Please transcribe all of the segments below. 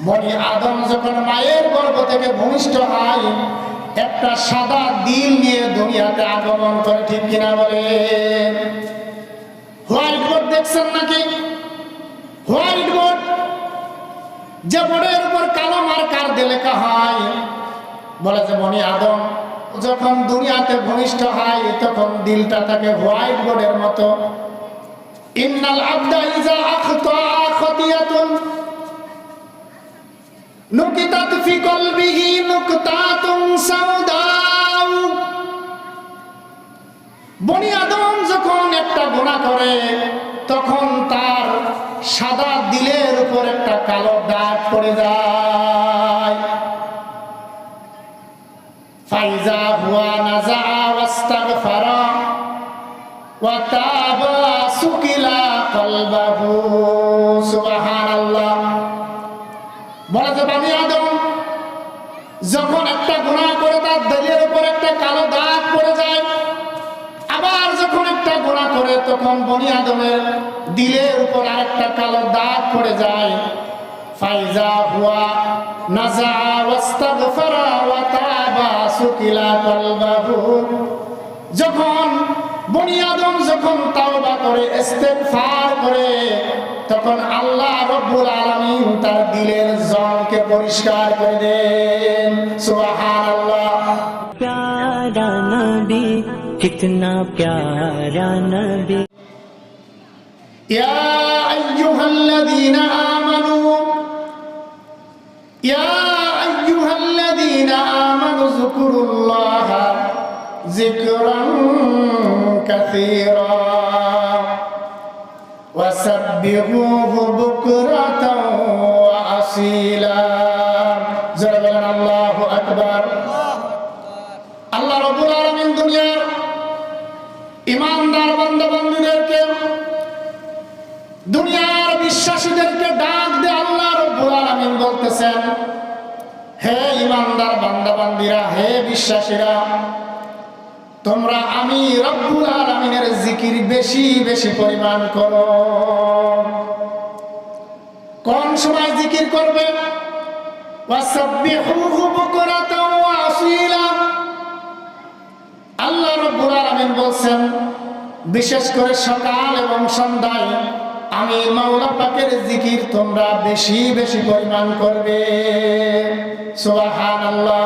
বনি আদম যখন মায়ের গর্ভ থেকে ভূমিষ্ঠ হয়, একটা সাদা দিল নিয়ে দুনিয়াতে আগমন করে, ঠিক কিনা বলেন? হোয়াইট বোর্ড দেখছেন নাকি? হোয়াইট বোর্ড, যে বোর্ডের উপর কালো মার্কার দিয়ে লেখা হয়, বলে যে বনি আদম যখন দুনিয়াতে ভূমিষ্ঠ হয় তখন দিলটা থাকে হোয়াইট বোর্ডের মতো। ইন্নাল আবদা ইজা আখতা খাতিয়াতুন নুকিতাত ফি কলবিহি নুকতাতুন সাউদা। বনি আদম যখন একটা গুনাহ করে তখন তার সাদা দিলের উপর একটা কালো দাগ পড়ে যায়। ফাইজা হুয়া নাজা ওয়াস্তাগফারা ওয়া তাবা সুকিলা কলবাহু। সুবহানাল্লাহ। বলে যে বনি আদম যখন একটা গুনাহ করে তার দিলের উপর একটা কালো দাগ পড়ে যায়, আবার যখন একটা গুনাহ করে তখন বনি আদমের দিলের উপর আরেকটা কালো দাগ পড়ে যায়। ফাইজা হুয়া নাজা ওয়াস্তাগফারা ওয়া তাবা সুকিলা কলবাহু। যখন বনি আদম যখন তাওবা করে, ইস্তেগফার করে, তখন আল্লাহ রাব্বুল আলামিন তার দিলের জংকে পরিষ্কার করে দেন। সুবহানাল্লাহ। प्यारा नबी कितना प्यारा नबी। या अय्युहल्लज़ीना आमनू या अय्युहल्लज़ीना आमनू ज़कुरुल्लाहा ज़िक्रन कसीरा वसब्बिहूहु बुक्रतन व असीला। जरा बोलें अल्लाहु अकबर। আল্লাহ রাব্বুল আলামিন দুনিয়ার ঈমানদার বান্দা-বান্দীদেরকে, দুনিয়ার বিশ্বাসীদেরকে ডাক দিয়ে আল্লাহ রাব্বুল আলামিন বলতেছেন, হে ঈমানদার বান্দা-বান্দীরা, হে বিশ্বাসীরা, তোমরা আমি রাব্বুল আলামিনের জিকির বেশি বেশি পরিমাণ করো। কোন সময় জিকির করবে? ওয়াসাব্বিহুহু বুকরাতান ওয়া আসীলা। আল্লাহ রাব্বুল আলামিন বলছেন, বিশেষ করে সকাল এবং সন্ধ্যায় আমি মাওলা পাকের জিকির তোমরা বেশি বেশি পরিমাণ করবে। সুবহানাল্লাহ।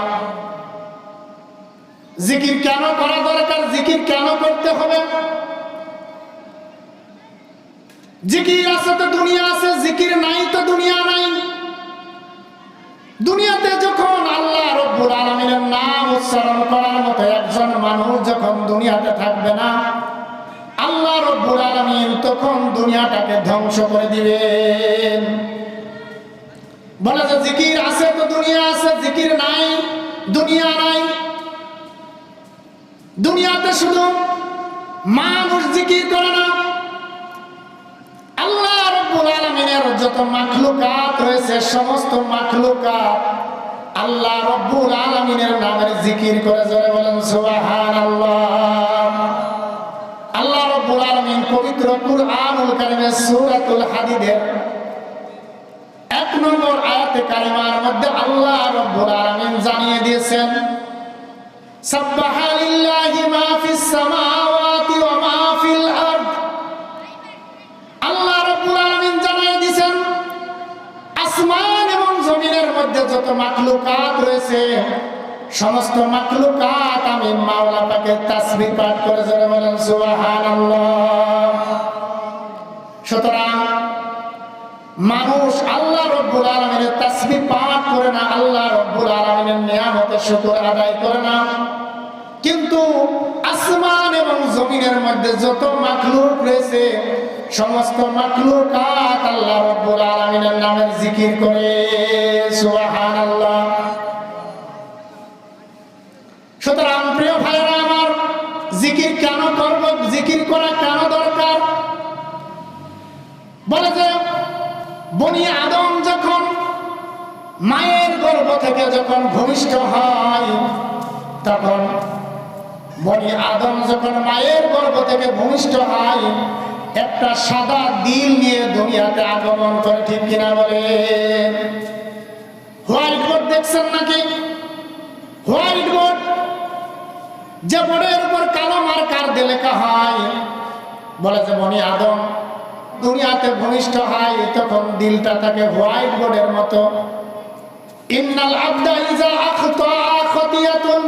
জিকির কেন করা দরকার? জিকির কেন করতে হবে? জিকির আছে তো দুনিয়া আছে, জিকির নাই তো দুনিয়া নাই। দুনিয়াতে যখন আল্লাহ রাব্বুল আলামিনের নাম উচ্চারণ করার মতো একজন মানুষ যখন দুনিয়াতে থাকবে না, আল্লাহ রাব্বুল আলামিন তখন দুনিয়াটাকে ধ্বংস করে দিবেন। বলে যে জিকির আছে তো দুনিয়া আছে, জিকির নাই দুনিয়া নাই। দুনিয়াতে শুধু মানুষ জিকির করে না, আল্লাহ রাব্বুল আলামিনের যত মাখলুকাত রয়েছে সমস্ত মাখলুকাত আল্লাহ রাব্বুল আলামিনের নামের জিকির করে। জোরে বলেন সুবহানাল্লাহ। আল্লাহ রাব্বুল আলামিন পবিত্র কুরআনুল কারীমের সূরাতুল হাদীদের 1 নম্বর আয়াতে কারিমার মধ্যে আল্লাহ রাব্বুল আলামিন জানিয়ে দিয়েছেন, সাব্বাহা লিল্লাহি মা ফিস সামাওয়াতি ওয়া মা ফিল আরদ। আল্লাহ রাব্বুল আলামিন জানিয়ে দিয়েছেন, আসমান এবং জমিনের মধ্যে যত মাখলুকাত রয়েছে সমস্ত মাখলুকাত আমি মাওলা পাকের তাসবিহ পাঠ করে। জোরে বলেন সুবহানাল্লাহ। সুতরাং মানুষ আল্লাহ রাব্বুল আলামিনের তাসবিহ পাঠ করে না, আল্লাহ রাব্বুল আলামিনের নিয়ামতের শুকর আদায় করে না, কিন্তু আসমান এবং জমিনের মধ্যে যত মাখলুক রয়েছে সমস্ত মাখলুকাত আল্লাহ রাব্বুল আলামিনের নামের জিকির করে। সুবহানাল্লাহ। সুতরাং প্রিয় ভাইরা আমার, জিকির কেন করব? জিকির করা কেন দরকার? বলে যে বনি আদম যখন মায়ের গর্ভ থেকে যখন ভূমিষ্ঠ হয়, তখন বনি আদম যখন মায়ের গর্ভ থেকে ভূমিষ্ঠ হয় একটা সাদা দিল নিয়ে দুনিয়াতে আগমন করে, ঠিক কিনা বলেন? দেখছেন নাকি? হোয়াইট বোর্ড, যে বোর্ডের উপর কালো মার্কার দিয়ে লেখা হয়, বলে যে বনি আদম দুনিয়াতে ভূমিষ্ঠ হয় তখন দিলটা থাকে হোয়াইট বোর্ডের মতো। ইন্নাল আবদা ইজা আখতা খাতিয়াতুন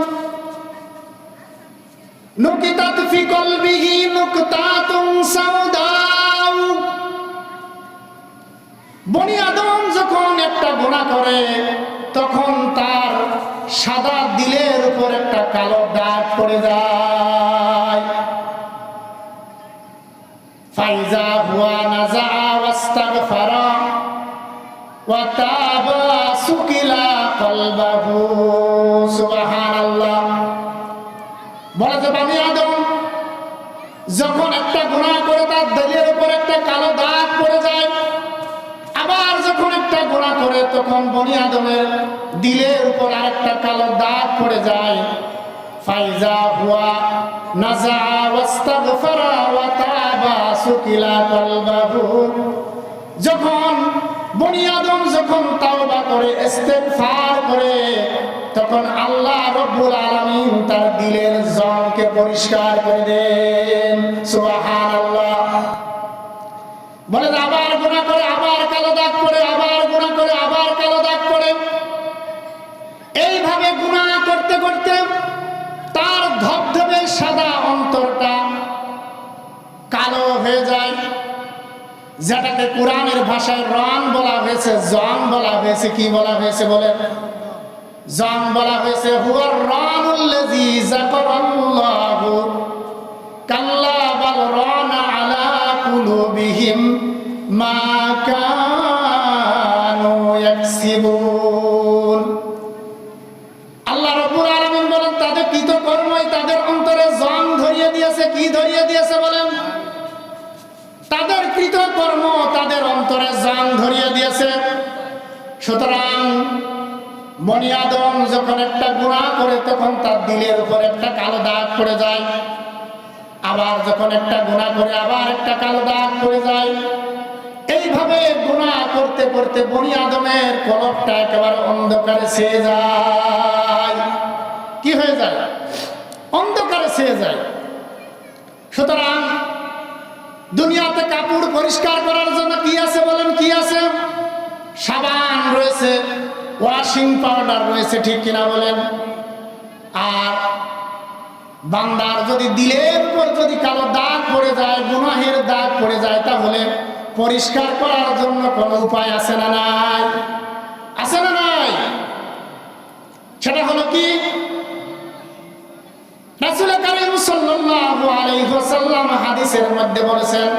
নুকিতাত ফি কলবিহি নুকতাতুন সাউদাউ। বনি আদম যখন একটা গুনাহ করে তখন তার সাদা দিলের উপর একটা কালো দাগ পড়ে যায়। ফাইজা হুয়া নাজা ওয়াস্তাগফারা ওয়া তাবা সুকিলা কলবাহু। সুবহানাল্লাহ। বলে যে বনি আদম যখন একটা গুনাহ করে তার দিলের উপর একটা কালো দাগ পড়ে যায়, আবার যখন একটা গুনাহ করে তখন বনি আদমের দিলের উপর আরেকটা কালো দাগ পড়ে যায়। ফাইজা হুয়া নাজা ওয়াস্তাগফারা ওয়া তাবা সুকিলা কলবাহু। যখন বনি আদম যখন তাওবা করে ইস্তেগফার করে তখন আল্লাহ রাব্বুল আলামিন তার দিলের জংকে পরিষ্কার করে দেন। সুবহানাল্লাহ। বলে আবার গুনাহ করে আবার কালো দাগ পড়ে, আবার গুনাহ করে আবার কালো দাগ পড়ে। এইভাবে গুনাহ করতে করতে তার ধবধবে সাদা অন্তরটা কালো হয়ে যায়, যেটাকে কোরআনের ভাষায় রন বলা হয়েছে, জং বলা হয়েছে। কি বলা হয়েছে বলেন? জং বলা হয়েছে। হুয়ার রানুল্লাযী যাকারাল্লাহু কাল্লা বাল রানা আলা কুলুবিহিম মা কানু ইয়াকসিবুন। আল্লাহ রাব্বুল আলামিন বলেন তাদের কৃতকর্মই তাদের অন্তরে জং ধরিয়ে দিয়েছে। কি ধরিয়ে দিয়েছে বলেন? তাদের কৃতকর্ম তাদের অন্তরে জং ধরিয়ে দিয়েছে। সুতরাং বনি আদম যখন একটা গুনাহ করে তখন তার দিলের উপর একটা কালো দাগ পড়ে যায়, আবার যখন একটা গুনাহ করে আবার একটা কালো দাগ পড়ে যায়। এইভাবে গুনাহ করতে করতে বনি আদমের কলবটা একেবারে অন্ধকারে ছেয়ে যায়। কি হয়ে যায়? অন্ধকারে ছেয়ে যায়। সুতরাং দুনিয়াতে কাপড় পরিষ্কার করার জন্য কি আছে বলেন? কি আছে? সাবান রয়েছে, ওয়াশিং পাউডার রয়েছে, ঠিক কিনা বলেন? আর বান্দার যদি দিলের উপর যদি কালো দাগ পড়ে যায়, গুনাহের দাগ পড়ে যায়, তাহলে পরিষ্কার করার জন্য কোনো উপায় আছে না নাই? আছে না নাই? সেটা হলো কি? রাসূল কারীম সাল্লাল্লাহু আলাইহি ওয়াসাল্লাম হাদিসের মধ্যে বলেছেন,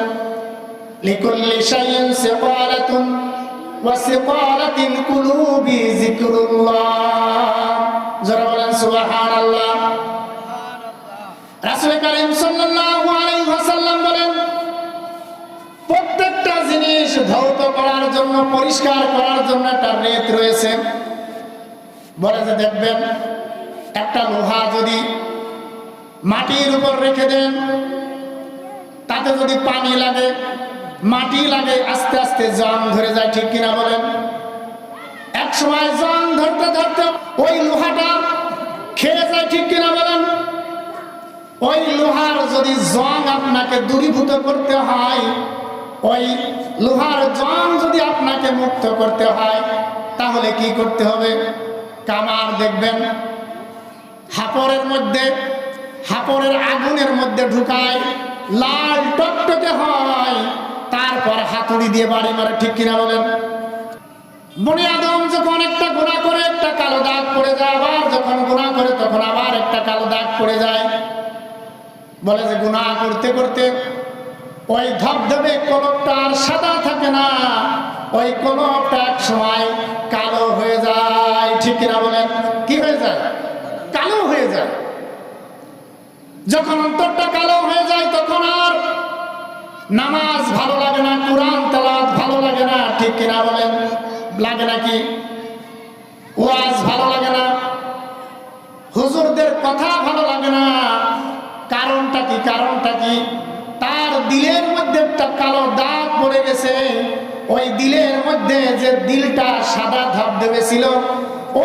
লিকুল্লি শাইইন সিকালাতুন ওয়া সিকালাতিল কুলুবি যিকরুল্লাহ। যারা বলেন সুবহানাল্লাহ। রাসূল কারীম সাল্লাল্লাহু আলাইহি ওয়াসাল্লাম বলেন, প্রত্যেকটা জিনিস ধৌত করার জন্য, পরিষ্কার করার জন্য একটা রেত রয়েছে। বলে যে দেখবেন একটা লোহা যদি মাটির উপর রেখে দেন, তাতে যদি পানি লাগে, মাটি লাগে, আস্তে আস্তে জং ধরে যায়, ঠিক কিনা বলেন? এক সময় জং ধরতে ধরতে ওই লোহাটা খেয়ে যায়, ঠিক কিনা বলেন? ওই লোহার যদি জং আপনাকে দূরীভূত করতে হয়, ওই লোহার জং যদি আপনাকে মুক্ত করতে হয়, তাহলে কি করতে হবে? কামার দেখবেন হাপড়ের মধ্যে, হাপড়ের আগুনের মধ্যে ঢুকায়, লাল টকটকে হয়, তারপর হাতুড়ি দিয়ে বাড়ি মারে, ঠিক কিনা বলেন? বনি আদম যখন একটা গুনাহ করে একটা কালো দাগ পড়ে যায়, আবার যখন গুনাহ করে তখন আবার একটা কালো দাগ পড়ে যায়। বলে যে গুনাহ করতে করতে ওই ধবধবে কলবটা আর সাদা থাকে না, ওই কলবটা এক সময় কালো হয়ে যায়, ঠিক কিনা বলেন? কি হয়ে যায়? কালো হয়ে যায়। যখন অন্তরটা কালো হয়ে যায় তখন আর নামাজ ভালো লাগে না, কোরআন তেলাওয়াত ভালো লাগে না, ঠিক কিনা বলেন? লাগে নাকি? ওয়াজ ভালো লাগে না, হুজুরদের কথা ভালো লাগে না। কারণটা কি? কারণটা কি? তার দিলের মধ্যে একটা কালো দাগ পড়ে গেছে। ওই দিলের মধ্যে যে দিলটা সাদা ধবধবে ছিল,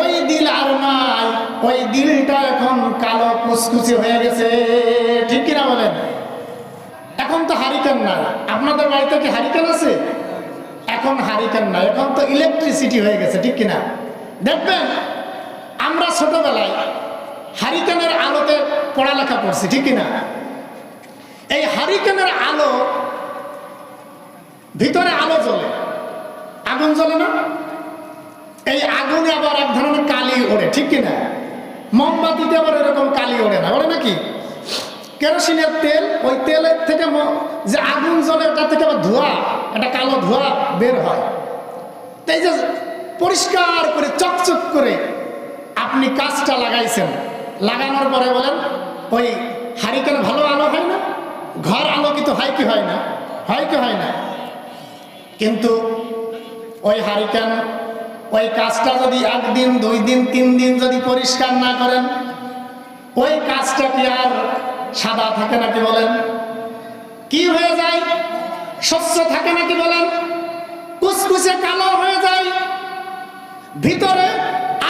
ওই দিল আর নাই, ওই দিলটা এখন কালো কুচকুচে হয়ে গেছে, ঠিক কিনা বলেন? এখন তো হারিকেন না, আপনাদের বাড়িতে কি হারিকেন আছে? এখন হারিকেন না, এখন তো ইলেকট্রিসিটি হয়ে গেছে, ঠিক কিনা? দেখবেন আমরা ছোটবেলায় হারিকেনের আলোতে পড়ালেখা করছি, ঠিক কিনা? এই হারিকেনের আলো, ভিতরে আলো জ্বলে, আগুন জ্বলে না? এই আগুনে আবার এক ধরনের কালি ওড়ে, ঠিক কিনা? মোমবাতিতে আবার এরকম কালি ওড়ে না, ওড়ে নাকি? কেরোসিনের তেল, ওই তেলের থেকে যে আগুন জ্বলে ওটা থেকে আবার ধোঁয়া, একটা কালো ধোঁয়া বের হয়। তাই যে পরিষ্কার করে চকচক করে আপনি কাজটা লাগাইছেন, লাগানোর পরে বলেন ওই হারিকেন ভালো আলো হয় না? ঘর আলোকিত হয় কি হয় না? হয় কি হয় না? কিন্তু ওই হারিকেন, ওই কাজটা যদি একদিন, 2 দিন, 3 দিন যদি পরিষ্কার না করেন, ওই কাজটা কি আর সাদা থাকে নাকি বলেন? কি হয়ে যায়? স্বচ্ছ থাকে নাকি বলেন? কুচকুচে কালো হয়ে যায়। ভিতরে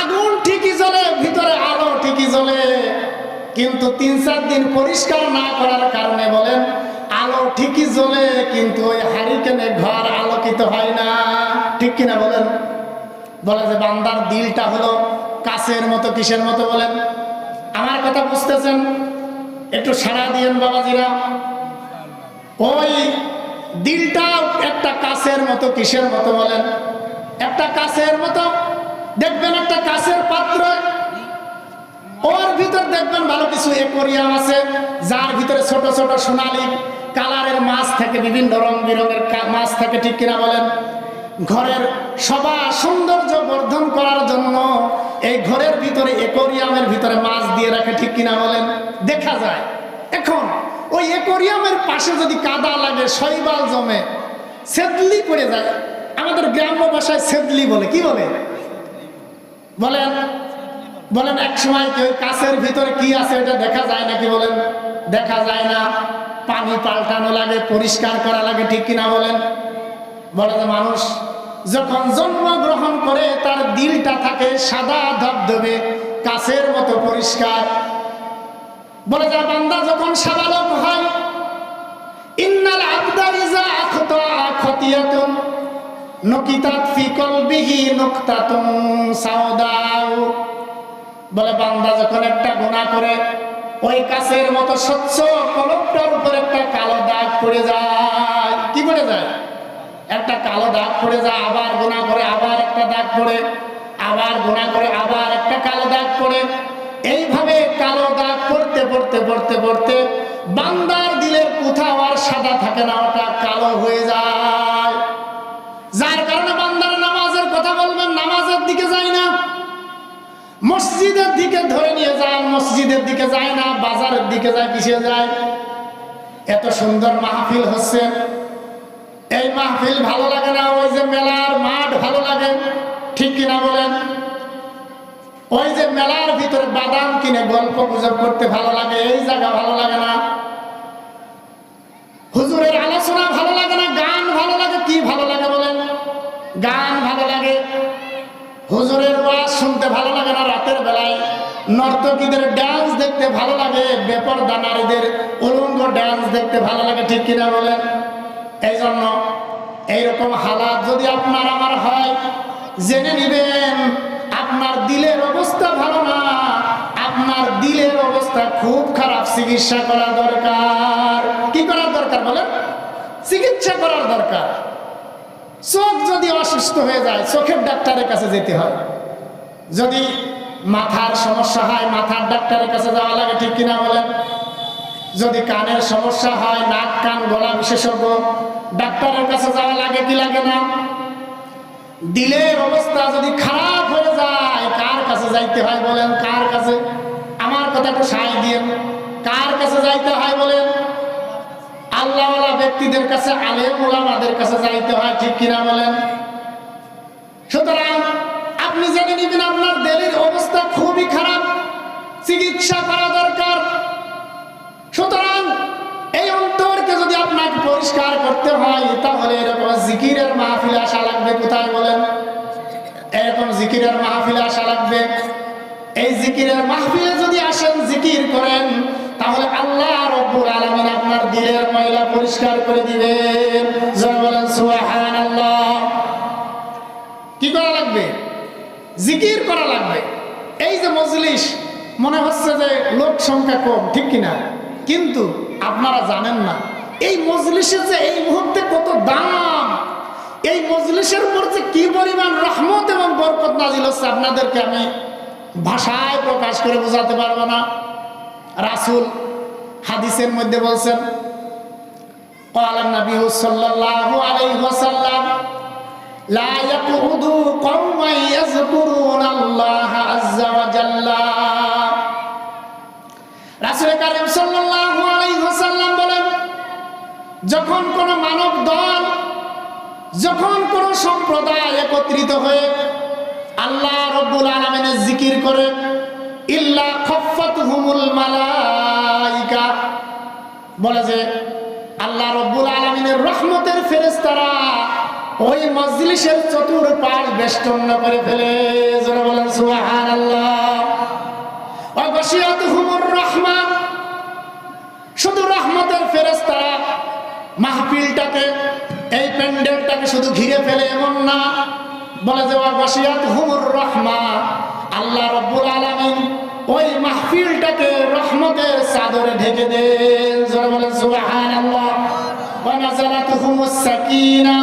আগুন ঠিকই জ্বলে, ভিতরে আলো ঠিকই জ্বলে, কিন্তু 3-4 দিন পরিষ্কার না করার কারণে বলেন আলো ঠিকই জ্বলে, কিন্তু ওই হারিকেনে ঘর আলোকিত হয় না, ঠিক কিনা বলেন? বলে যে বান্দার দিলটা হলো কাচের মতো, কিসের মতো বলেন? আমার কথা বুঝতেছেন? একটু সাড়া দিয়েন বাবাজিরা। ওই দিলটা একটা কাচের মতো, কিসের মতো বলেন? একটা কাচের মতো। দেখবেন একটা কাচের পাত্র, ওর ভিতর দেখবেন ভালো কিছু অ্যাকোয়ারিয়াম আছে, যার ভিতরে ছোট ছোট সোনালী কালারের মাছ থাকে, বিভিন্ন রং বেরঙের মাছ থাকে, ঠিক কিনা বলেন? ঘরের সবার সৌন্দর্য বর্ধন করার জন্য এই ঘরের ভিতরে অ্যাকোয়ারিয়ামের ভিতরে মাছ দিয়ে রাখে, ঠিক কিনা বলেন? দেখা যায়। এখন ওই অ্যাকোয়ারিয়ামের পাশে যদি কাদা লাগে, শৈবাল জমে, সেদলি পড়ে যায়। আমাদের গ্রাম্য ভাষায় সেদলি বলে, কি বলে বলেন? বলেন এক সময় কি ওই কাছের ভিতরে কি আছে এটা দেখা যায় নাকি বলেন? দেখা যায় না। পানি পাল্টানো লাগে, পরিষ্কার করা লাগে, ঠিক কিনা বলেন? বলে যে মানুষ যখন জন্মগ্রহণ করে তার দিলটা থাকে সাদা ধবধবে কাচের মতো পরিষ্কার। বলে যে বান্দা যখন সাবালক হয়, ইন্নাল আবদা ইযা আখতা খতিয়াতুন নুকিতাত ফি কলবিহি নুকতাতুন সাওদাউ। বলে বান্দা যখন একটা গুনাহ করে, ওই কাচের মতো স্বচ্ছ কলবটার উপর একটা কালো দাগ পড়ে যায়। কি পড়ে যায়? একটা কালো দাগ পড়ে যায়। আবার গুনাহ করে, আবার একটা দাগ পড়ে, আবার গুনাহ করে, আবার একটা কালো দাগ পড়ে। এইভাবে কালো দাগ পড়তে পড়তে পড়তে পড়তে বান্দার দিলের কোথাও আর সাদা থাকে না, ওটা কালো হয়ে যায়। যার কারণে বান্দার নামাজের কথা বলবেন, নামাজের দিকে যায় না, মসজিদের দিকে ধরে নিয়ে যায়, মসজিদের দিকে যায় না, বাজারের দিকে যায়। কিসে যায়? এত সুন্দর মাহফিল হচ্ছে, এই মাহফিল ভালো লাগে না, ওই যে মেলার মাঠ ভালো লাগে, ঠিক কিনা বলেন? ওই যে মেলার ভিতরে বাদাম কিনে গল্প গুজব করতে ভালো লাগে, এই জায়গা ভালো লাগে না। হুজুরের আলোচনা ভালো লাগে না, গান ভালো লাগে। কি ভালো লাগে বলেন? গান ভালো লাগে। হুজুরের ওয়াজ শুনতে ভালো লাগে না, রাতের বেলায় নর্তকীদের ডান্স দেখতে ভালো লাগে, বেপরদা নারীদের উলঙ্গ ডান্স দেখতে ভালো লাগে, ঠিক কিনা বলেন? এই জন্য এইরকম হালাত যদি আপনার আমার হয়, জেনে নিবেন আপনার দিলের অবস্থা ভালো না, আপনার দিলের অবস্থা খুব খারাপ। চিকিৎসা করা দরকার। কি করার দরকার বলেন? চিকিৎসা করার দরকার। চোখ যদি অসুস্থ হয়ে যায়, চোখের ডাক্তারের কাছে যেতে হয়। যদি মাথার সমস্যা হয়, মাথার ডাক্তারের কাছে যাওয়া লাগে, ঠিক কিনা বলেন? যদি কানের সমস্যা হয়, নাক কান গলা বিশেষজ্ঞ ডাক্তারের কাছে যাওয়া লাগে কি লাগে না? দিলের অবস্থা যদি খারাপ হয়ে যায়, কার কাছে যাইতে হয় বলেন? কার কাছে? আমার কথা একটু সায় দিয়ে, কার কাছে যাইতে হয় বলেন? আল্লাহওয়ালা ব্যক্তিদের কাছে, আলেম ওলামাদের কাছে যাইতে হয়, ঠিক কিনা বলেন? সুতরাং আপনি জেনে নিবেন আপনার দিলের অবস্থা খুবই খারাপ, চিকিৎসা করা দরকার। সুতরাং এই অন্তরকে যদি আপনাকে পরিষ্কার করতে হয়, তাহলে এরকম জিকিরের মাহফিলে আসা লাগবে। কোথায় বলেন? এরকম জিকিরের মাহফিলে আসা লাগবে। এই জিকিরের মাহফিলে যদি আসেন, জিকির করেন, তাহলে আল্লাহ রাব্বুল আলামিন আপনার দিলের ময়লা পরিষ্কার করে দিবেন। জয় বলেন সুবহানাল্লাহ। কি করা লাগবে? জিকির করা লাগবে। এই যে মজলিস, মনে হচ্ছে যে লোক সংখ্যা কম, ঠিক কিনা? কিন্তু আপনারা জানেন না এই মজলিসের যে এই মুহূর্তে কত দাম, এই মজলিসের উপর যে কি পরিমাণ রহমত এবং বরকত নাজিল হচ্ছে, আপনাদেরকে আমি ভাষায় প্রকাশ করে বোঝাতে পারবো না। রাসূল হাদিসের মধ্যে বলছেন, ক্বালা নবী সাল্লাল্লাহু আলাইহি ওয়াসাল্লাম, লা ইয়াকুদু কওমান ইয়াযকুরুনাল্লাহা আযজা ওয়া জাল্লা। রাসূল কারীম সাল্লাল্লাহু আলাইহি ওয়াসাল্লাম বলেন, যখন কোন মানব দল, যখন কোন সম্প্রদায় একত্রিত হয়ে আল্লাহ রাব্বুল আলামিনের জিকির করে, ইল্লা খাফাতহুমুল মালাইকা, বলে যে আল্লাহ রাব্বুল আলামিনের রহমতের ফেরেশতারা ওই মজলিসের চতুর্পাশ বেষ্টন করে ফেলে। যারা বলেন সুবহানাল্লাহ। ওয়া গাশিয়াতুহুমুর রাহমা, শুধু রহমতের ফেরেশতারা মাহফিলটাকে, এই প্যান্ডেলটাকে শুধু ঘিরে ফেলে এমন না, বলে যে ওয়া গাশিয়াতুহুমুর রাহমা, আল্লাহ রাব্বুল আলামিন ওই মাহফিলটাকে রহমতের চাদরে ঢেকে দেন। যারা বলেন সুবহানাল্লাহ। ওয়া নাযালাতুহুমুস সাকিনা,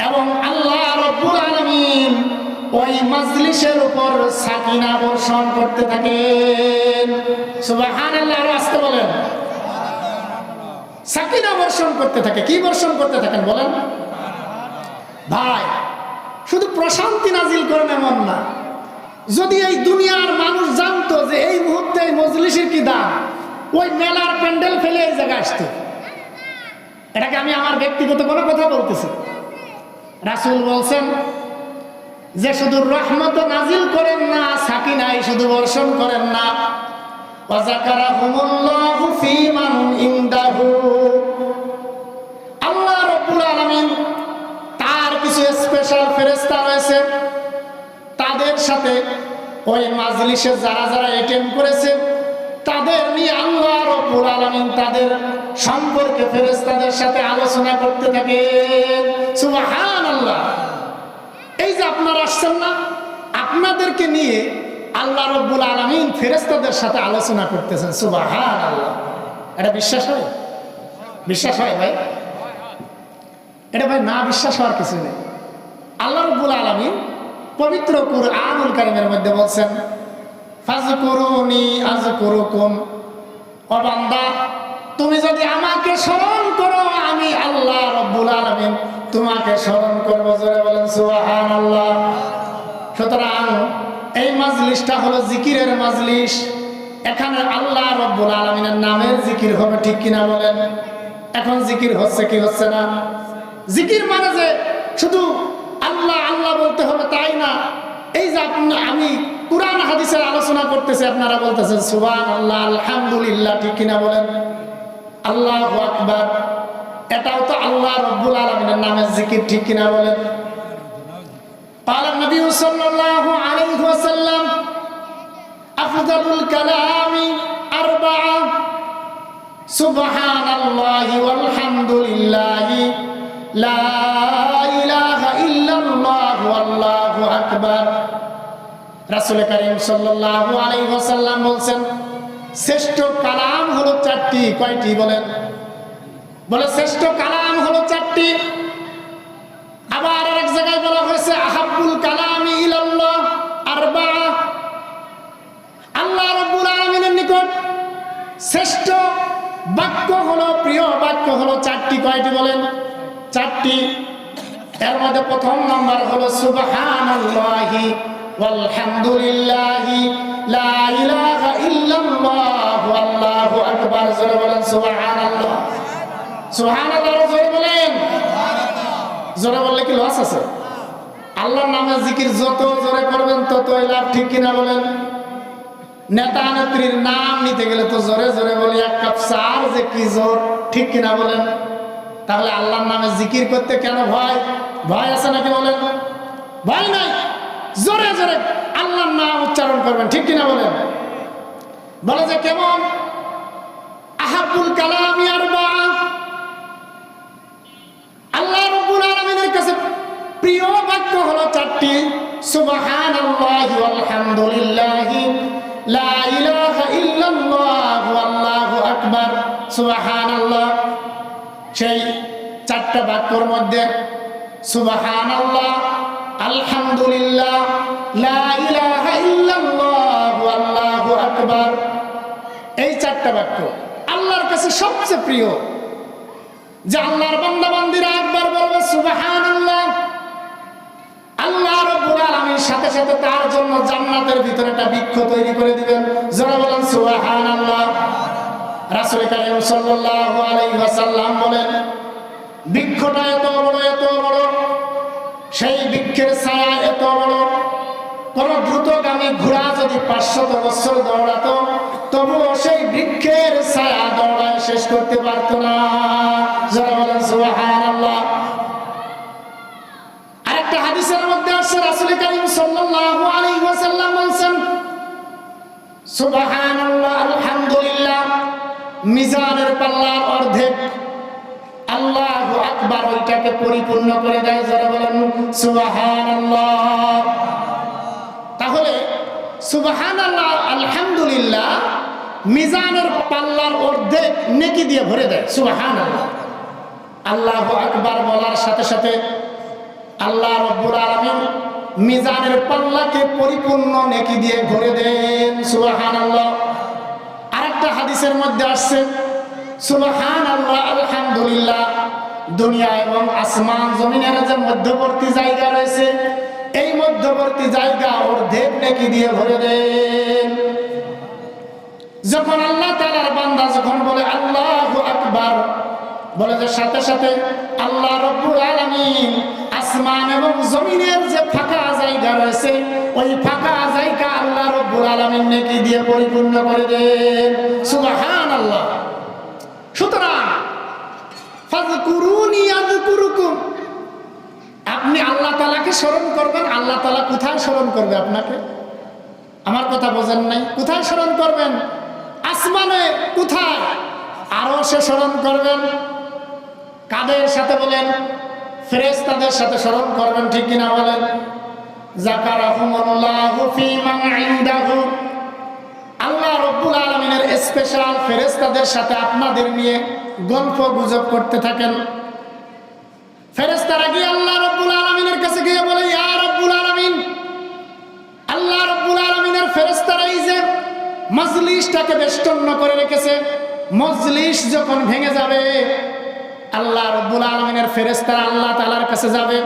এবং আল্লাহ রাব্বুল আলামিন ওই মজলিসের উপর সাকিনা বর্ষণ করতে থাকেন। সুবহানাল্লাহ। আর আস্তে বলেন, সাকিনা বর্ষণ করতে থাকে। কি বর্ষণ করতে থাকেন বলেন ভাই? শুধু প্রশান্তি নাজিল করেন এমন না। যদি এই দুনিয়ার মানুষ জানতো যে এই মুহূর্তে এই মজলিসের কি দাম, ওই মেলার প্যান্ডেল ফেলে এই জায়গায় আসতো। এটাকে আমি আমার ব্যক্তিগত কোনো কথা বলতেছি। রাসূল বলছেন যে শুধু রহমত নাজিল করেন না, সাকিনাই শুধু বর্ষণ করেন না, ওয়া যাকারাহুমুল্লাহু ফী মান ইনদাহু, আল্লাহ রাব্বুল আলামিন তার কিছু স্পেশাল ফেরেশতা রয়েছে, তাদের সাথে ওই মাজলিসে যারা যারা অ্যাটেন্ড করেছে তাদের নিয়ে আল্লাহ রাব্বুল আলামিন তাদের সম্পর্কে ফেরেশতাদের সাথে আলোচনা করতে থাকে। সুবহানাল্লাহ। এই যে আপনারা আসছেন না, আপনাদেরকে নিয়ে আল্লাহ রাব্বুল আলামিন ফেরেশতাদের সাথে আলোচনা করতেছেন। সুবহানাল্লাহ। এটা বিশ্বাস হয়? বিশ্বাস হয় ভাই? এটা ভাই না বিশ্বাস হওয়ার কিছু নেই। আল্লাহ রাব্বুল আলামিন পবিত্র কুরআনুল কারীমের মধ্যে বলছেন, ফাযকুরুনি আযকুরুকুম, ও বান্দা তুমি যদি আমাকে স্মরণ করো, আমি আল্লাহ রাব্বুল আলামিন তোমাকে স্মরণ করব। জোরে বলেন সুবহানাল্লাহ। সুতরাং এই মাজলিসটা হলো জিকিরের মাজলিস। এখানে আল্লাহ রাব্বুল আলামিনের নামের জিকির হবে, ঠিক কিনা বলেন? এখন জিকির হচ্ছে কি হচ্ছে না? জিকির মানে যে শুধু আল্লাহ আল্লাহ বলতে হবে তাই না। এই যে আমি কুরআন হাদিসের আলোচনা করতেছি, আপনারা বলতেছেন সুবহানাল্লাহ, আলহামদুলিল্লাহ, ঠিক কিনা বলেন? আল্লাহু আকবার, এটাও তো আল্লাহ রাব্বুল আলামিনের নামের জিকির, ঠিক কিনা বলেন? قال النبي صلى الله عليه وسلم أفضل الكلام أربعة سبحان الله والحمد لله لا إله إلا الله والله أكبر। রাসূল কারীম সাল্লাল্লাহু আলাইহি ওয়াসাল্লাম বলেন শ্রেষ্ঠ কালাম হলো চারটি। কয়টি বলেন? বলে শ্রেষ্ঠ কালাম হলো চারটি। আবার আরেক জায়গায় বলা হয়েছে আহাব্বুল কালামি ইলাল্লাহ আরবাআ, আল্লাহ রাব্বুল আলামিনের নিকট শ্রেষ্ঠ বাক্য হলো, প্রিয় বাক্য হলো চারটি। কয়টি বলেন? চারটি। এর মধ্যে প্রথম নাম্বার হলো সুবহানাল্লাহি ওয়ালহামদুলিল্লাহি লা ইলাহা ইল্লাল্লাহু আল্লাহু আকবার। জোরে বলেন সুবহানাল্লাহ। সুবহানাল্লাহ জোরে বলেন। জোরে বললে কি লস আছে? আল্লাহর নামে জিকির যত জোরে করবেন ততই লাভ, ঠিক কিনা বলেন? নেতা নেত্রীর নাম নিতে গেলে তো জোরে জোরে বলি, এক কাপ চার যে কি জোর, ঠিক কিনা বলেন? তাহলে আল্লাহর নামে জিকির করতে কেন ভয়? ভয় আছে নাকি বলেন? ভয় নাই, জোরে জোরে আল্লাহর নাম উচ্চারণ করবেন, ঠিক কিনা বলেন? বলে যে কেমন? আহাবুল কালামি আরবাআ, আল্লাহ রাব্বুল আলামিনের কাছে প্রিয় বাক্য হলো চারটি, সুবহানাল্লাহি ওয়ালহামদুলিল্লাহি লা ইলাহা ইল্লাল্লাহু আল্লাহু আকবার, সুবহানাল্লাহ। সেই চারটা বাক্যর মধ্যে সুবহানাল্লাহ, আলহামদুলিল্লাহ, লা ইলাহা ইল্লাল্লাহু আল্লাহু আকবার, এই চারটা বাক্য আল্লাহর কাছে সবচেয়ে প্রিয়। যে আল্লাহর বান্দা বান্দীরা একবার বলবে সুবহানাল্লাহ, আল্লাহ রাব্বুল আলামিন সাথে সাথে তার জন্য জান্নাতের ভিতরে একটা বৃক্ষ তৈরি করে দিবেন। যারা বলেন সুবহানাল্লাহ। রাসূল কারীম সাল্লাল্লাহু আলাইহি ওয়াসাল্লাম বলেন, বৃক্ষটা এত বড় এত বড়, সেই বৃক্ষের ছায়া এত বড়, কোন দ্রুতগামী ঘোড়া যদি 500 বছর দৌড়াতো তবুও সেই বৃক্ষের ছায়া দৌড়ায় শেষ করতে পারতো না। যারা বলেন সুবহানাল্লাহ। আরেকটা হাদিসের মধ্যে আসছে, রাসূল কারীম সাল্লাল্লাহু আলাইহি ওয়াসাল্লাম বলেন, সুবহানাল্লাহ আলহামদুলিল্লাহ মিজানের পাল্লার অর্ধেক, আল্লাহু আকবার ওইটাকে পরিপূর্ণ করে দেয়। যারা বলেন সুবহানাল্লাহ। তাহলে সুবহানাল্লাহ আলহামদুলিল্লাহ মিজানের পাল্লার অর্ধেক নেকি দিয়ে ভরে দেয়। সুবহানাল্লাহ, আল্লাহু আকবার বলার সাথে সাথে আল্লাহ রাব্বুল আলামিন মিজানের পাল্লাকে পরিপূর্ণ নেকি দিয়ে ভরে দেন। সুবহানাল্লাহ। আরেকটা হাদিসের মধ্যে আসছে, সুবহানাল্লাহ আলহামদুলিল্লাহ দুনিয়া এবং আসমান জমিনের যে মধ্যবর্তী জায়গা রয়েছে, এই মধ্যবর্তী জায়গা অর্ধেক নেকি দিয়ে ভরে দেন। যখন আল্লাহ তাআলার বান্দা যখন বলে আল্লাহু আকবার, বলে যে সাথে সাথে আল্লাহ রাব্বুল আলামিন আসমান এবং জমিনের যে ফাঁকা জায়গা রয়েছে, ওই ফাঁকা জায়গা আল্লাহ রাব্বুল আলামিন নেকি দিয়ে পরিপূর্ণ করে দেন। সুবহানাল্লাহ। সুতরাং ফাযকুরুনি আযকুরুকুম, আপনি আল্লাহ তাআলাকে স্মরণ করবেন। আল্লাহ তাআলা কোথায় স্মরণ করবে আপনাকে? আমার কথা বোঝেন নাই? কোথায় স্মরণ করবেন? আসমানে। কোথায়? আরশে স্মরণ করবেন। কাদের সাথে বলেন? ফেরেশতাদের সাথে স্মরণ করবেন, ঠিক কিনা বলেন? যাকারাহুমুল্লাহু ফী মান ইনদাহু, আল্লাহ রাব্বুল আলামিনের স্পেশাল ফেরেশতাদের সাথে আপনাদের নিয়ে গল্প গুজব করতে থাকেন। ফেরেশতারা গিয়ে আল্লাহ রাব্বুল আলামিনের কাছে গিয়ে বলে, ইয়া রাব্বুল আলামিন, আল্লাহ রাব্বুল আলামিনের ফেরেশতারা এই যে মজলিসটাকে বেষ্টন করে রেখেছে, মজলিস যখন ভেঙে যাবে আল্লাহ রাব্বুল আলামিনের ফেরেশতারা আল্লাহ তাআলার কাছে যাবে।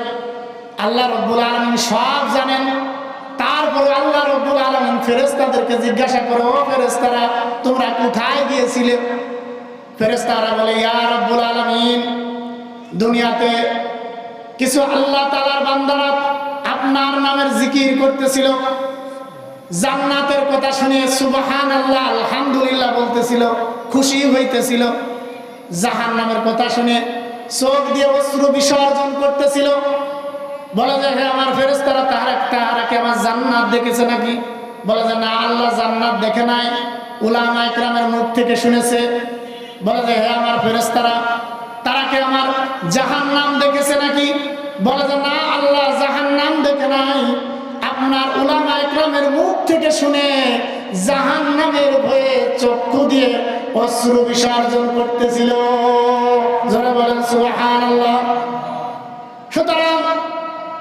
আল্লাহ রাব্বুল আলামিন সব জানেন, তারপরে আল্লাহ রাব্বুল আলামিন ফেরেশতাদেরকে জিজ্ঞাসা করে, ও ফেরেশতারা তোমরা কোথায় গিয়েছিলে? ফেরেশতারা বলে, ইয়া রাব্বুল আলামিন, দুনিয়াতে কিছু আল্লাহ তাআলার বান্দারা আপনার নামের জিকির করতেছিল, জান্নাতের কথা শুনে সুবহানাল্লাহ আলহামদুলিল্লাহ বলতেছিল, খুশি হইতেছিল। জাহান্নামের কথা শুনে চোখ দিয়ে অশ্রু বিসর্জন করতেছিল। বলে যে, হে আমার ফেরেশতারা, তাহারা কি আমার জান্নাত দেখেছে নাকি? বলে যে, না, আল্লাহ জান্নাত দেখে নাই, উলামায়ে কেরামের মুখ থেকে শুনেছে। বলে যে, হে আমার ফেরেশতারা, তারা কি আমার জাহান্নাম দেখেছে নাকি? বলে যে, না, আল্লাহ জাহান্নাম দেখে নাই, আপনার উলামায়ে কেরামের মুখ থেকে শুনে জাহান্নামের ভয়ে চক্ষু দিয়ে অশ্রু বিসর্জন করতেছিল। যারা বলেন সুবহানাল্লাহ। সুতরাং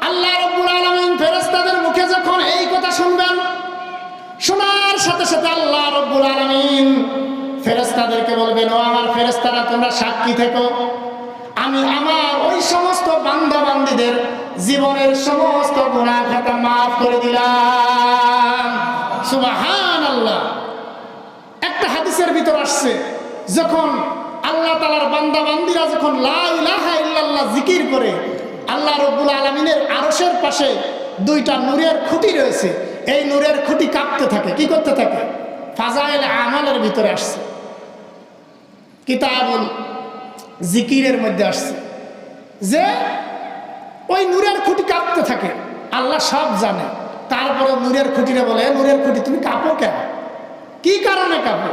আল্লাহ রাব্বুল আলামিন ফেরেশতাদের মুখে যখন এই কথা শুনবেন, শোনার সাথে সাথে আল্লাহ রাব্বুল আলামিন ফেরেশতাদেরকে বলবেন, ও আমার ফেরেশতারা, তোমরা সাক্ষী থেকো, আমি আমার ওই সমস্ত বান্দা বান্দীদের জীবনের সমস্ত গুনাহ খাতা মাফ করে দিলাম। সুবহানাল্লাহ। একটা হাদিসের ভিতর আসছে, যখন আল্লাহ তাআলার বান্দা বান্দীরা যখন লা ইলাহা ইল্লাল্লাহ জিকির করে, আল্লাহ রাব্বুল আলামিনের আরশের পাশে দুইটা নূরের খুঁটি রয়েছে, এই নূরের খুঁটি কাঁপতে থাকে। কি করতে থাকে? ফাজাইল আমালের ভিতরে আসছে, কিতাবুল জিকিরের মধ্যে আসছে যে ওই নূরের খুঁটি কাঁপতে থাকে। আল্লাহ সব জানে। তারপরে নূরের খুঁটিরে বলে, নূরের খুঁটি তুমি কাঁপো কেন, কি কারণে কাঁপো?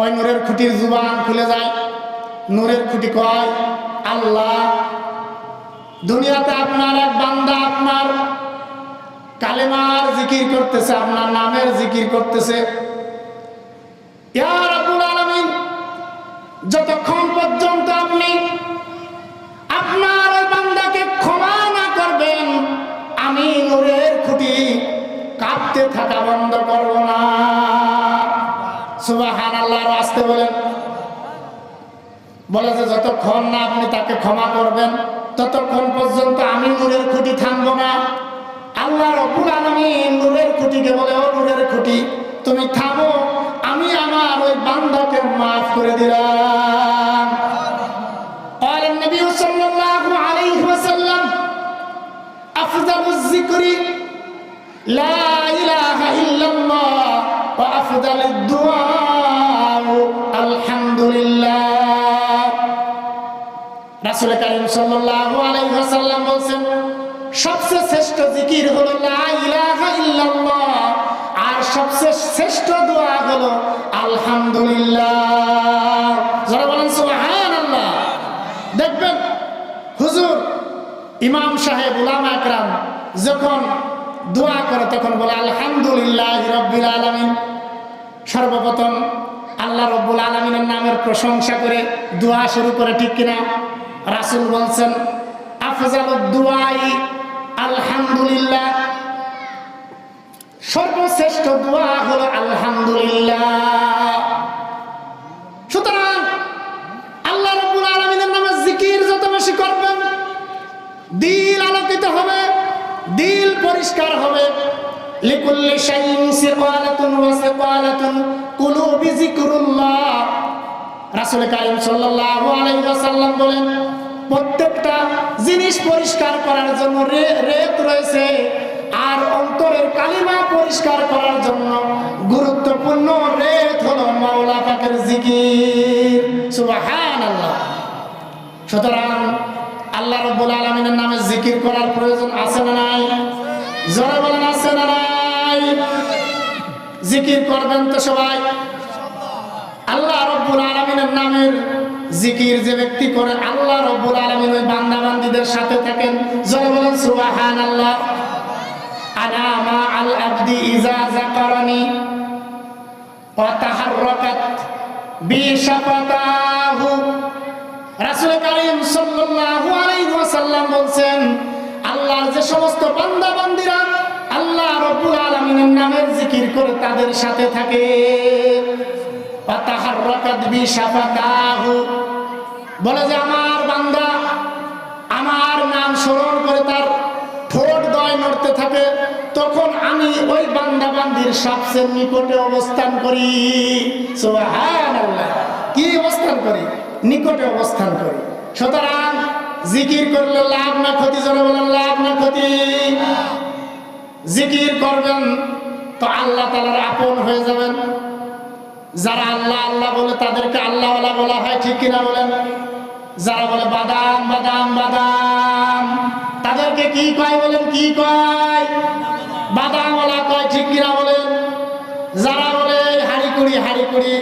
ওই নূরের খুঁটির জুবান খুলে যায়। নূরের খুঁটি কয়, আল্লাহ দুনিয়াতে আপনার এক বান্দা আপনার কালেমার জিকির করতেছে, আপনার নামের জিকির করতেছে। ইয়া রাব্বুল আলামিন, যতক্ষণ পর্যন্ত আপনি আপনার ওই বান্দাকে ক্ষমা না করবেন, আমি নূরের খুঁটি কাঁপতে থাকা বন্ধ করব না। সুবহানাল্লাহ। আর আসতে বলেন, বলে যে যতক্ষণ না আপনি তাকে ক্ষমা করবেন ততক্ষণ পর্যন্ত আমি নূরের খুঁটি থামবো না। আল্লাহ রাব্বুল আলামিন নূরের খুঁটিকে বলে, ও নূরের খুঁটি তুমি থামো, আমি আমার ওই বান্দাকে মাফ করে দিলাম। قال النبي صلى الله عليه وسلم أفضل الذكر لا إله إلا الله وأفضل الدعاء الحمد لله। রাসূল কারীম সাল্লাল্লাহু আলাইহি ওয়াসাল্লাম বলেন, সবচেয়ে শ্রেষ্ঠ জিকির হলো লা ইলাহা ইল্লাল্লাহ, আর সবচেয়ে শ্রেষ্ঠ দোয়া হলো আলহামদুলিল্লাহ। যারা বলেন সুবহানাল্লাহ। দেখবেন হুজুর, ইমাম সাহেব, উলামা একরাম যখন দোয়া করে তখন বলে আলহামদুলিল্লাহি রাব্বিল আলামিন। সর্বপ্রথম আল্লাহ রাব্বুল আলামিনের নামের প্রশংসা করে দোয়া শুরু করে, ঠিক কিনা? রাসূল বলছেন আফজালুদ দুআই আলহামদুলিল্লাহ, সর্বশ্রেষ্ঠ দোয়া হলো আলহামদুলিল্লাহ। সুতরাং আল্লাহ রাব্বুল আলামিনের নামে জিকির যত বেশি করবেন, দিল আলোকিত হবে, দিল পরিষ্কার হবে। লিকুল্লি শাইইন সিকালাতুন ওয়া সিকালাতুন কুলুবি যিকরুল্লাহ। রাসূল কারীম সাল্লাল্লাহু আলাইহি ওয়াসাল্লাম বলেন, প্রত্যেকটা জিনিস পরিষ্কার করার জন্য রেত রয়েছে, আর অন্তরের কালিমা পরিষ্কার করার জন্য গুরুত্বপূর্ণ রেত হলো মাওলা পাকের জিকির। সুবহানাল্লাহ। সুতরাং আল্লাহ রাব্বুল আলামিনের নামে জিকির করার প্রয়োজন আছে না নাই? জোরে বলেন, আছে না নাই? জিকির করবেন তো সবাই। আল্লাহ রাব্বুল আলামিনের নামের জিকির যে ব্যক্তি করে, আল্লাহ রাব্বুল আলামিন ওই বান্দা বান্দীদের সাথে থাকেন। জোরে বলেন সুবহানাল্লাহ। আনা মা আল আবদি ইজা যাকারানি ওয়া তাহাররাকাত বি শাফাতাহু। রাসূল কারীম সাল্লাল্লাহু আলাইহি ওয়াসাল্লাম বলেন, আল্লাহর যে সমস্ত বান্দা বান্দীরা আল্লাহ রাব্বুল আলামিনের নামের জিকির করে তাদের সাথে থাকে, ওয়া তাহাররাকাত বি শাফাতাহু, বলে যে আমার বান্দা আমার নাম স্মরণ করে তার ঠোঁট দয় নড়তে থাকে, তখন আমি ওই বান্দা বান্দির সবচেয়ে নিকটে অবস্থান করি। সুবহানাল্লাহ। কি অবস্থান করি? নিকটে অবস্থান করি। সুতরাং জিকির করলে লাভ না ক্ষতি? জোরে বলেন, লাভ না ক্ষতি? জিকির করবেন তো আল্লাহ তাআলার আপন হয়ে যাবেন। যারা আল্লাহ আল্লাহ বলে তাদেরকে আল্লাহওয়ালা বলা হয়, ঠিক কিনা বলেন? যারা বলে বাদাম বাদাম বাদাম, তাদেরকে কি কয় বলেন? কি কয়? বাদামওয়ালা কয়, ঠিক কিনা বলেন? যারা বলে হাড়ি কুড়ি হাড়ি কুড়ি,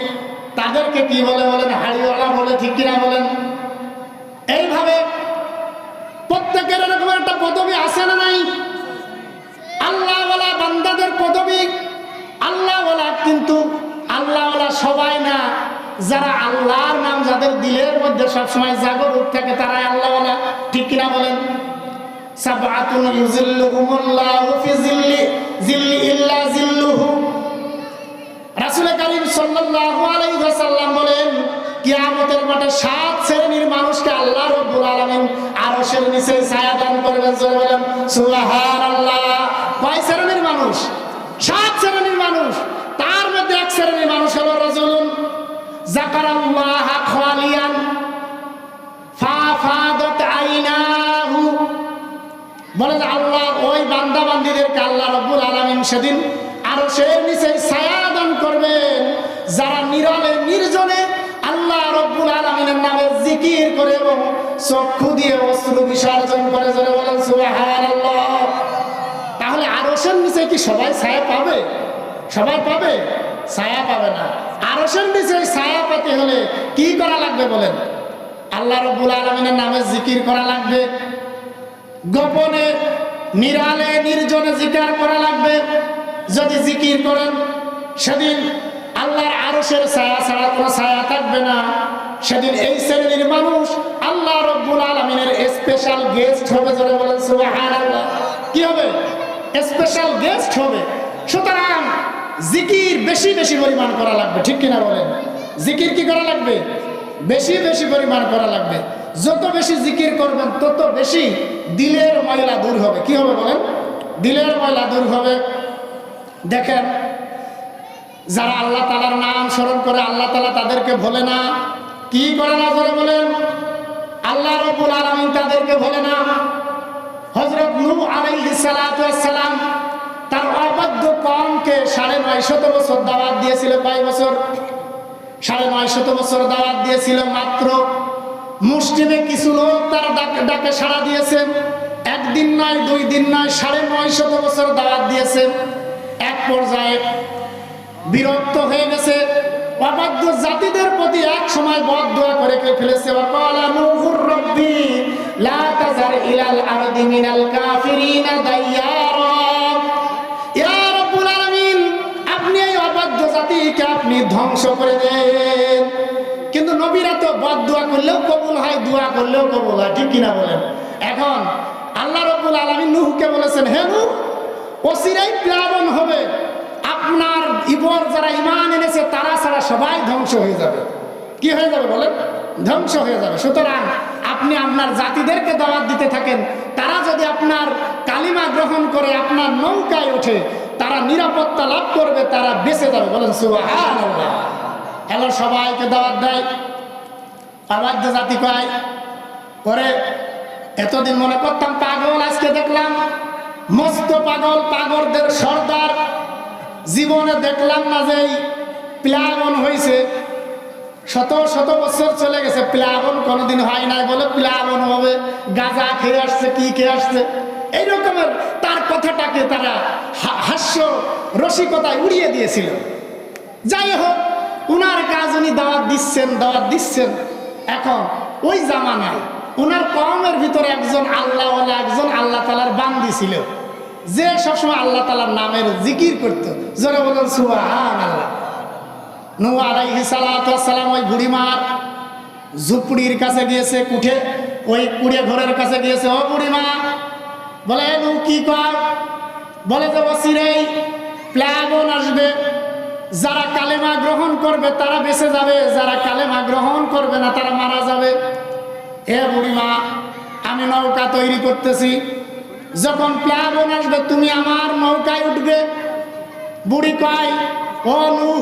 তাদেরকে কি বলে বলেন? হাড়িওয়ালা বলে, ঠিক কিনা বলেন? এইভাবে প্রত্যেকের এরকম একটা পদবি আছে না নাই? আল্লাহওয়ালা বান্দাদের পদবি আল্লাহওয়ালা, কিন্তু আল্লাহওয়ালা সবাই না। যারা আল্লাহর নাম যাদের দিলের মধ্যে সবসময় জাগরুক থাকে তারাই আল্লাহওয়ালা, ঠিক কিনা বলেন? সাবআতুন ইউযিল্লুহুমুল্লাহু ফি জিল্লি ইল্লা জিল্লুহু। রাসূল কারীম সাল্লাল্লাহু আলাইহি ওয়াসাল্লাম বলেন, কিয়ামতের মাঠে 7 শ্রেণীর মানুষকে আল্লাহ রাব্বুল আলামিন আরশের নিচে ছায়া দান করবেন। জোরে বলেন সুবহানাল্লাহ। কয় শ্রেণীর মানুষ? 7 শ্রেণীর মানুষ। তার মধ্যে এক শ্রেণীর মানুষ হলো রাজুলুন যাকারাল্লাহ খালিয়ান ফাফাদাত আইনাহু। বলে যে আল্লাহ ওই বান্দা বান্দীদেরকে আল্লাহ রাব্বুল আলামিন সেদিন আরশের নিচে ছায়া দান করবেন, যারা নীরবে নির্জনে আল্লাহ রাব্বুল আলামিনের নামে জিকির করে এবং চক্ষু দিয়ে অশ্রু বিসর্জন করে, জোরে বলেন সুবহানাল্লাহ। তাহলে আরশের নিচে কি সবাই ছায়া পাবে? সবাই পাবে? ছায়া পাবে না। আরশের নিচে ছায়া পেতে হলে কি করা লাগবে বলেন? আল্লাহ রাব্বুল আলামিনের নামে জিকির করা লাগবে, গোপনে নিরালে নির্জনে জিকির করা লাগবে। যদি জিকির করেন সেদিন আল্লাহর আরশের ছায়া ছাড়া কোনো ছায়া থাকবে না। সেদিন এই শ্রেণীর মানুষ আল্লাহ রাব্বুল আলামিনের স্পেশাল গেস্ট হবে, জোরে বলেন সুবহানাল্লাহ। কি হবে? স্পেশাল গেস্ট হবে। সুতরাং জিকির বেশি বেশি পরিমাণ করা লাগবে, ঠিক কিনা বলেন? জিকির কি করা লাগবে? বেশি বেশি পরিমাণ করা লাগবে। যত বেশি জিকির করবেন তত বেশি দিলের ময়লা দূর হবে। কি হবে বলেন? দিলের ময়লা দূর হবে। দেখেন, যারা আল্লাহ তাআলার নাম স্মরণ করে আল্লাহ তাআলা তাদেরকে ভোলে না। কি করে না করে বলেন? আল্লাহ রাব্বুল আলামিন তাদেরকে ভোলে না। হযরত নূহ আলাইহিস সালাতু ওয়াস সালাম তার অবাধ্য কওমকে 950 বছর দাওয়াত দিয়েছিল। কয় বছর? 950 বছর দাওয়াত দিয়েছিল। মাত্র মুসলিমে কিছু লোক তার ডাকে সাড়া দিয়েছে। একদিন নয়, 2 দিন নয়, 950 বছর দাওয়াত দিয়েছে। এক পর্যায়ে বিরক্ত হয়ে গেছে। অবাধ্য জাতিদের প্রতি এক সময় বদদুয়া করে ফেলেছে। ওয়াকালা নূহুর রাব্বি লা তাযার ইলাল আরদি মিনাল কাফিরিনা দাইয়ারা। ইয়া রাব্বুল আলামিন, আপনি এই অবাধ্য জাতিকে আপনি ধ্বংস করে দেন। কিন্তু নবীরা তো বদদুয়া করলেও কবুল হয়, দোয়া করলেও কবুল হয়, ঠিক কিনা বলেন? এখন আল্লাহ রাব্বুল আলামিন নূহকে বলেছেন, হে নূহ, অচিরেই প্লাবন হবে। আপনার ইবর যারা ঈমান এনেছে তারা ছাড়া সবাই ধ্বংস হয়ে যাবে। কি হয়ে যাবে বলেন? ধ্বংস হয়ে যাবে। সুতরাং আপনি আপনার জাতিদেরকে দাওয়াত দিতে থাকেন। তারা যদি আপনার কালিমা গ্রহণ করে আপনার নৌকায় ওঠে, তারা নিরাপত্তা লাভ করবে, তারা বেঁচে যাবে। বলেন সুবহানাল্লাহ। এলো সবাইকে দাওয়াত দেয়। অবাধ্য জাতি কয়, পরে এতদিন মনে করতাম পাগল, আজকে দেখলাম মস্ত পাগল, পাগলদের সর্দার। জীবনে দেখলাম না যে প্লাবন হয়েছে। শত শত বছর চলে গেছে, প্লাবন কোনোদিন হয় নাই, বলে প্লাবন হবে। গাঁজা খেয়ে আসছে, কি খেয়ে আসছে, এই রকমের তার কথাটাকে তারা হাস্য রসিকতায় উড়িয়ে দিয়েছিল। যাই হোক, উনার কাজ উনি দাওয়াত দিচ্ছেন। এখন ওই জামানায় উনার কওমের ভিতরে একজন আল্লাহওয়ালা, একজন আল্লাহ তাআলার বান্দি ছিল, যে সবসময় আল্লাহ তাআলার নামের জিকির করতো। জোরে বলেন সুবহানাল্লাহ। নূহ আলাইহিস সালাতু ওয়াস সালাম ওই বুড়িমার ঝুপড়ির কাছে গিয়েছে, ওই কুড়ে ঘরের কাছে গিয়েছে। ও বুড়িমা, বলে নূহ কি কর? বলে যে অচিরেই প্লাবন আসবে। যারা কালেমা গ্রহণ করবে তারা বেঁচে যাবে, যারা কালেমা গ্রহণ করবে না তারা মারা যাবে। এ বুড়িমা, আমি নৌকা তৈরি করতেছি, যখন প্লাবন আসবে তুমি আমার নৌকায় উঠবে। বুড়ি কয়, ও নূহ,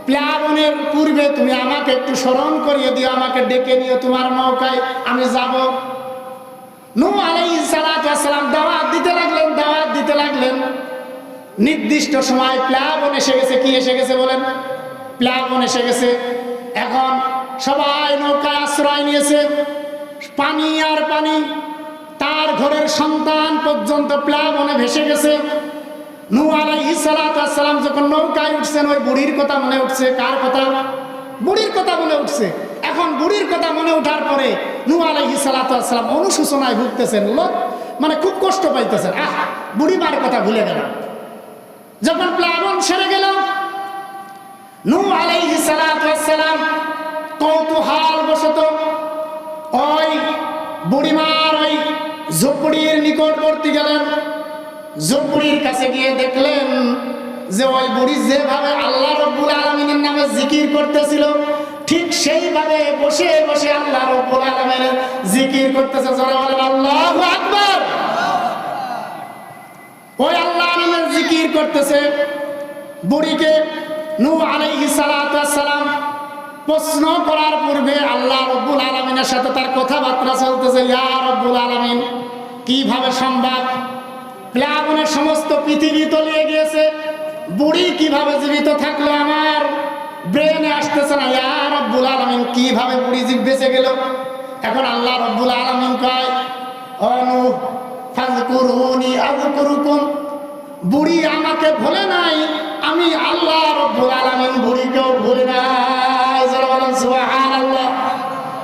প্লাবনের পূর্বে তুমি আমাকে একটু স্মরণ করিয়ে দিও, আমাকে ডেকে নিও তোমার নৌকায়, আমি যাব। নূহ আলাইহিস সালাতু ওয়াস সালাম দাওয়াত দিতে লাগলেন। নির্দিষ্ট সময় প্লাবন এসে গেছে। কি এসে গেছে বলেন? প্লাবন এসে গেছে। এখন সবাই নৌকায় আশ্রয় নিয়েছে। পানি আর পানি, তার ঘরের সন্তান পর্যন্ত প্লাবনে ভেসে গেছে। নূহ আলাইহিস সালাতু ওয়াস সালাম যখন নৌকায় উঠছেন, ওই বুড়ির কথা মনে উঠছে। কার কথা? বুড়ির কথা মনে উঠছে। এখন বুড়ির কথা মনে ওঠার পরে নূহ আলাইহিস সালাতু ওয়াস সালাম অনুশোচনায় ভুগতেছেন, মানে খুব কষ্ট পাইতেছেন। বুড়ি মার কথা ভুলে গেল। যখন প্লাবন সেরে গেল, নূহ আলাইহিস সালাতু ওয়াস সালাম কৌতূহল বশত ওই বুড়িমার ওই ঝুপড়ির নিকটবর্তী গেলেন। ঝুপড়ির কাছে গিয়ে দেখলেন যে ওই বুড়ি যেভাবে আল্লাহ রাব্বুল আলামিনের নামে জিকির করতেছিল, ঠিক সেইভাবে বসে বসে আল্লাহ রাব্বুল আলামিনের জিকির করতেছে। যারা বলেন আল্লাহু আকবার। ওই আল্লাহ নামের জিকির করতেছে। বুড়িকে নূহ আলাইহিস সালাতু ওয়াস সালাম প্রশ্ন করার পূর্বে আল্লাহ রাব্বুল আলামিনের সাথে তার কথাবার্তা চলতেছে। ইয়া রাব্বুল আলামিন, কিভাবে সম্ভব? প্লাবনের সমস্ত পৃথিবী তলিয়ে গিয়েছে, বুড়ি কিভাবে জীবিত থাকলো আমার ব্রেনে আসতেছে না। ইয়া রাব্বুল আলামিন, কিভাবে বুড়ি বেঁচে গেল? এখন আল্লাহ রাব্বুল আলামিন কয় ও নূহ ফাযকুরুনি আযকুরুকুম, বুড়ি আমাকে ভুলে নাই, আমি আল্লাহ রাব্বুল আলামিন বুড়িকেও ভুলে নাই। যারা বলেন সুবহানাল্লাহ।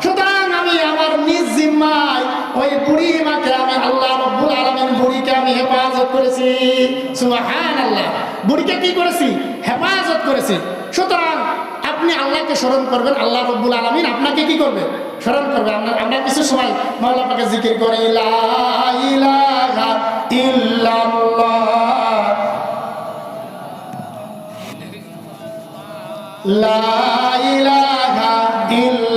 সুতরাং আমি আমার নিজ জিম্মায় ওই বুড়ি মাকে আমি আল্লাহ রাব্বুল আলামিন বুড়িকে আমি হেফাজত করেছি। সুবহানাল্লাহ। বুড়িকে কি করেছি? হেফাজত করেছি। সুতরাং আপনি আল্লাহকে স্মরণ করবেন, আল্লাহ রাব্বুল আলামিন আপনাকে কি করবে? স্মরণ করবে। আমরা কিছু সময় মাওলা পাকে জিকির করি, লা ইলাহা ইল্লাল্লাহ, লা ইলাহা ইল্লাল্লাহ।